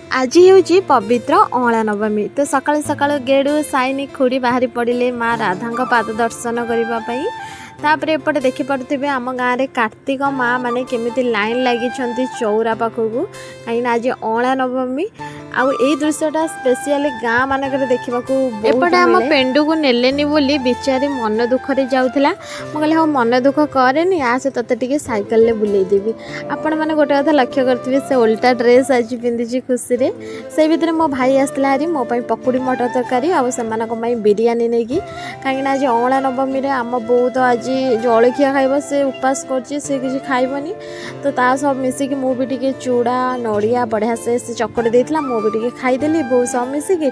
आज हूँ पवित्र अँला नवमी। तो सकाल सकाल गेड़ू साइनी खुड़ी बाहरी पड़े माँ राधा पाद दर्शन करने। तापर एपटे देखिपे आम गाँव में कार्तिक माँ मैंने केमिति लाइन लगी चौरा पाखक कहीं आज अँला नवमी आउ ए दृश्यटा स्पेशली गाँ मानक देखा एपटे आम पेंडू को नेलेनी बोली बिचारी मन दुखरे जाऊला। मुझे हाँ मन दुख कैनि आसे ते सैकेल बुलेदेवी। आपण मैंने गोटे कथा लक्ष्य करेंगे से ओल्टा ड्रेस आज पिंधि खुशी से भितर मो भाई आसला हारी मो पकुड़ी मटर तरकारी आई बिरियानी नहीं कि कहीं आज अँला नवमी आम बो तो आज जलखिया खाइब से उपास कर खाइबनी। तो ता सब मिसिकी मु भी टिके चूड़ा नड़िया बढ़िया से चकड़ी देता मु भी टिके खाईदेली बो सब मिसिकी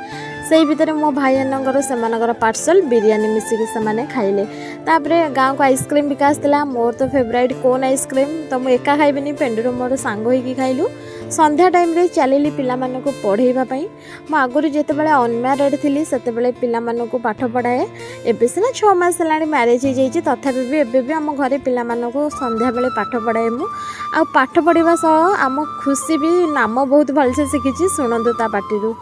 से भितर मो भाई से पार्सल बिरियानी मिसिकी से खाइले। तापरे गाँव को आइसक्रीम बिका आसला मोर तो फेवरेट कोन आइसक्रीम तो मुझे एका खाइबनी पेंडूर मोर सांग होइकी खाइलु। संध्या टाइम रे चलिली पिला मानकु पढ़ेइबा पई। मो आगुरी जेतेबेले अनम्यारिड थिली सेतेबेले पिला मानकु पाठ पढ़ाए। एबे सिना 6 मास हेलाणी मैरिज हो जाइछि तथापि भी एबे भी आम घरे पिला मानकु संध्या बेले पाठ पढ़ाए मु। आ पाठ पढ़िबा सह आम खुशी भी नाम बहुत भलसे शिखिछि। सुनंदु ता पाटिरु